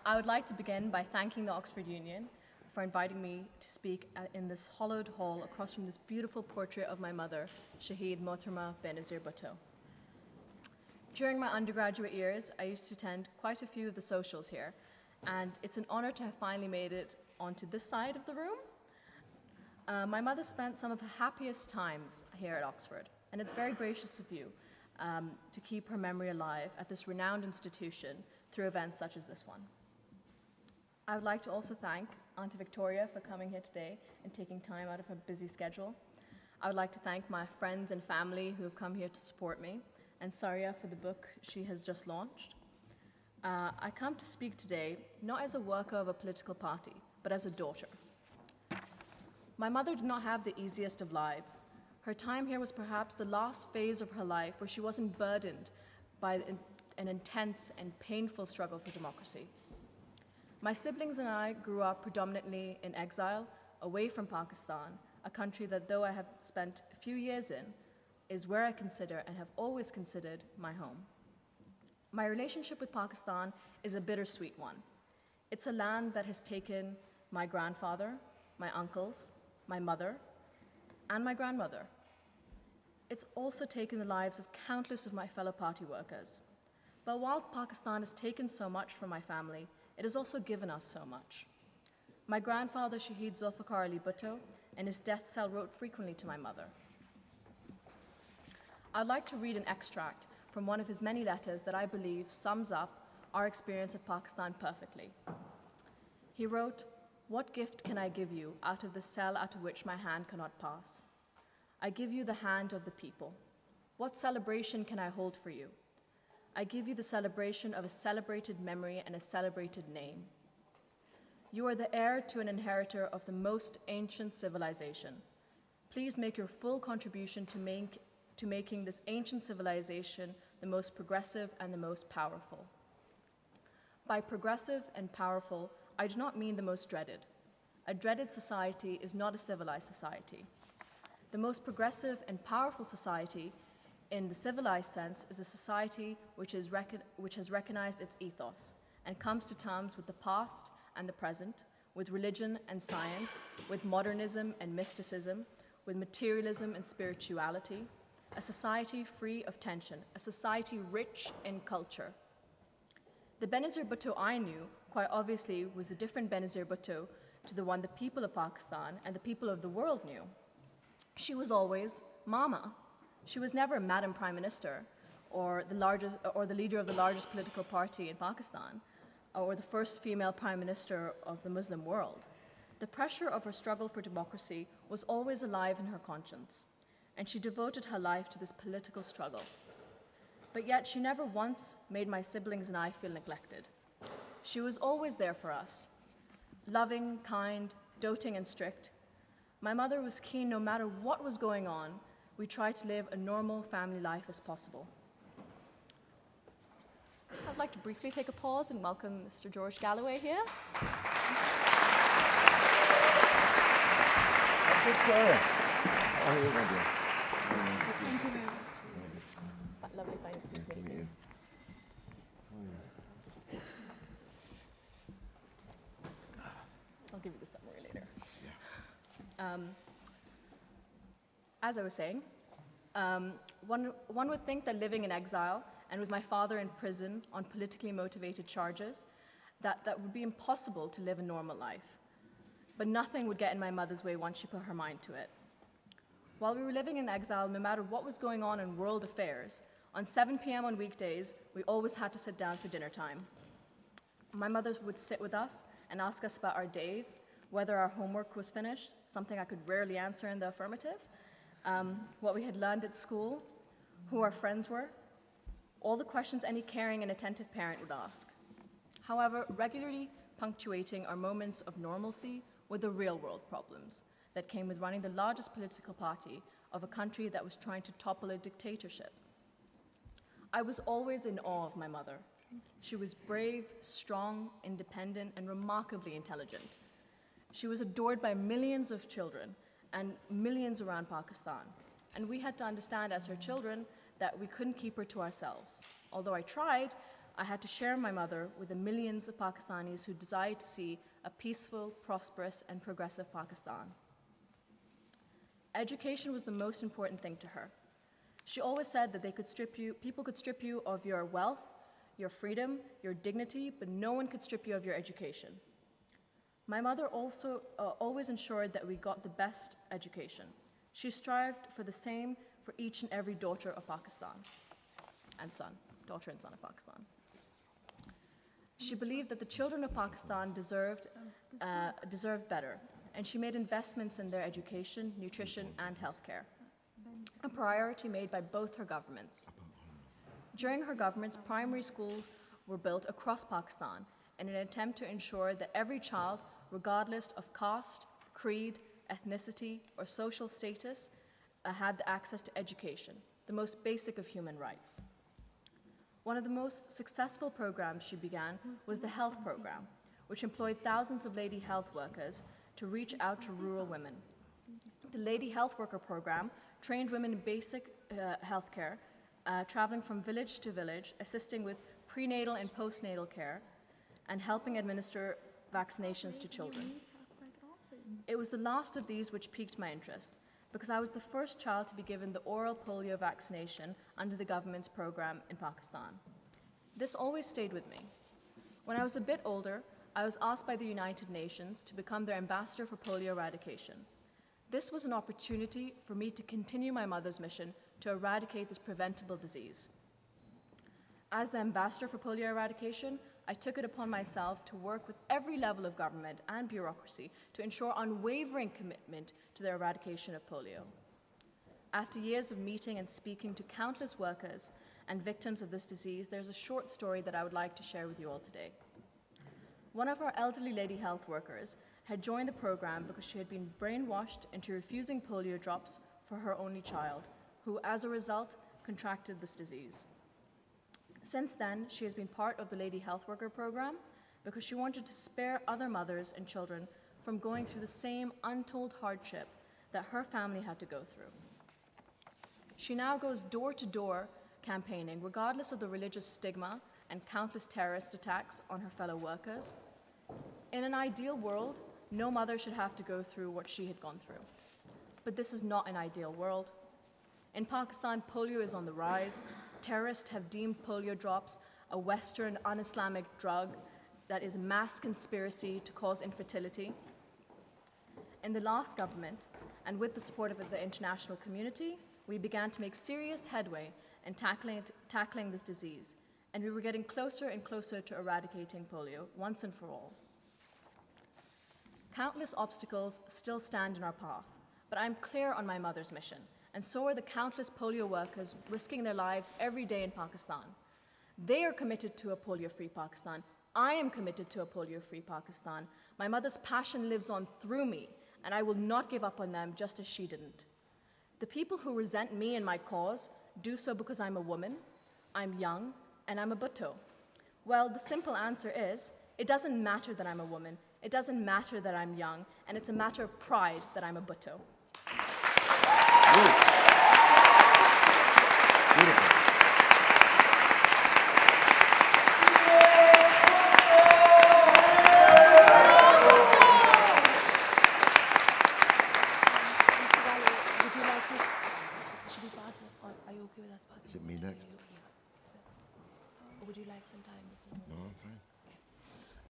I would like to begin by thanking the Oxford Union for inviting me to speak in this hollowed hall across from this beautiful portrait of my mother, Shaheed Mohtरमा Benazir Bhutto. During my undergraduate years, I used to attend quite a few of the socials here, and it's an honor to have finally made it onto this side of the room. My mother spent some of her happiest times here at Oxford, and it's very gracious of you to keep her memory alive at this renowned institution through events such as this one. I would like to also thank Auntie Victoria for coming here today and taking time out of her busy schedule. I would like to thank my friends and family who have come here to support me, and Saria for the book she has just launched. I come to speak today not as a worker of a political party, but as a daughter. My mother did not have the easiest of lives. Her time here was perhaps the last phase of her life where she wasn't burdened by an intense and painful struggle for democracy. My siblings and I grew up predominantly in exile, away from Pakistan, a country that, though I have spent a few years in, is where I consider and have always considered my home. My relationship with Pakistan is a bittersweet one. It's a land that has taken my grandfather, my uncles, my mother, and my grandmother. It's also taken the lives of countless of my fellow party workers. But while Pakistan has taken so much from my family, it has also given us so much. My grandfather, Shaheed Zulfikar Ali Bhutto, in his death cell wrote frequently to my mother. I'd like to read an extract from one of his many letters that I believe sums up our experience of Pakistan perfectly. He wrote, "What gift can I give you out of the cell out of which my hand cannot pass? I give you the hand of the people. What celebration can I hold for you? I give you the celebration of a celebrated memory and a celebrated name. You are the heir to an inheritor of the most ancient civilization. Please make your full contribution to making this ancient civilization the most progressive and the most powerful." By progressive and powerful, I do not mean the most dreaded. A dreaded society is not a civilized society. The most progressive and powerful society in the civilized sense is a society which has recognized its ethos and comes to terms with the past and the present, with religion and science, with modernism and mysticism, with materialism and spirituality, a society free of tension, a society rich in culture. The Benazir Bhutto I knew, quite obviously, was a different Benazir Bhutto to the one the people of Pakistan and the people of the world knew. She was always Mama. She was never Madam Prime Minister or the leader of the largest political party in Pakistan or the first female Prime Minister of the Muslim world. The pressure of her struggle for democracy was always alive in her conscience, and she devoted her life to this political struggle. But yet she never once made my siblings and I feel neglected. She was always there for us, loving, kind, doting, and strict. My mother was keen, no matter what was going on, we tried to live a normal family life as possible. I'd like to briefly take a pause and welcome Mr. George Galloway here. Victoria. How are you, my dear? Thank you very much. Lovely, thank you. I'll give you the summary later. Yeah. As I was saying, one would think that living in exile and with my father in prison on politically motivated charges, that would be impossible to live a normal life. But nothing would get in my mother's way once she put her mind to it. While we were living in exile, no matter what was going on in world affairs, on 7 p.m. on weekdays, we always had to sit down for dinner time. My mother would sit with us and ask us about our days, whether our homework was finished, something I could rarely answer in the affirmative, what we had learned at school, who our friends were, all the questions any caring and attentive parent would ask. However, regularly punctuating our moments of normalcy were the real-world problems that came with running the largest political party of a country that was trying to topple a dictatorship. I was always in awe of my mother. She was brave, strong, independent, and remarkably intelligent. She was adored by millions of children and millions around Pakistan. And we had to understand as her children that we couldn't keep her to ourselves. Although I tried, I had to share my mother with the millions of Pakistanis who desired to see a peaceful, prosperous, and progressive Pakistan. Education was the most important thing to her. She always said that people could strip you of your wealth, your freedom, your dignity, but no one could strip you of your education. My mother also always ensured that we got the best education. She strived for the same for each and every daughter of Pakistan and son, daughter and son of Pakistan. She believed that the children of Pakistan deserved better, and she made investments in their education, nutrition, and healthcare, a priority made by both her governments. During her governments, primary schools were built across Pakistan in an attempt to ensure that every child, regardless of caste, creed, ethnicity, or social status, had the access to education, the most basic of human rights. One of the most successful programs she began was the health program, which employed thousands of lady health workers to reach out to rural women. The Lady Health Worker program trained women in basic health care, traveling from village to village, assisting with prenatal and postnatal care, and helping administer vaccinations to children. It was the last of these which piqued my interest, because I was the first child to be given the oral polio vaccination under the government's program in Pakistan. This always stayed with me. When I was a bit older, I was asked by the United Nations to become their ambassador for polio eradication. This was an opportunity for me to continue my mother's mission to eradicate this preventable disease. As the ambassador for polio eradication, I took it upon myself to work with every level of government and bureaucracy to ensure unwavering commitment to the eradication of polio. After years of meeting and speaking to countless workers and victims of this disease, there's a short story that I would like to share with you all today. One of our elderly lady health workers had joined the program because she had been brainwashed into refusing polio drops for her only child, who, as a result, contracted this disease. Since then, she has been part of the Lady Health Worker program because she wanted to spare other mothers and children from going through the same untold hardship that her family had to go through. She now goes door to door campaigning, regardless of the religious stigma and countless terrorist attacks on her fellow workers. In an ideal world, no mother should have to go through what she had gone through. But this is not an ideal world. In Pakistan, polio is on the rise. Terrorists have deemed polio drops a Western, un-Islamic drug that is a mass conspiracy to cause infertility. In the last government, and with the support of the international community, we began to make serious headway in tackling this disease, and we were getting closer and closer to eradicating polio once and for all. Countless obstacles still stand in our path, but I'm clear on my mother's mission, and so are the countless polio workers risking their lives every day in Pakistan. They are committed to a polio-free Pakistan. I am committed to a polio-free Pakistan. My mother's passion lives on through me, and I will not give up on them just as she didn't. The people who resent me and my cause do so because I'm a woman, I'm young, and I'm a Bhutto. Well, the simple answer is, it doesn't matter that I'm a woman, it doesn't matter that I'm young, and it's a matter of pride that I'm a Bhutto. Beautiful.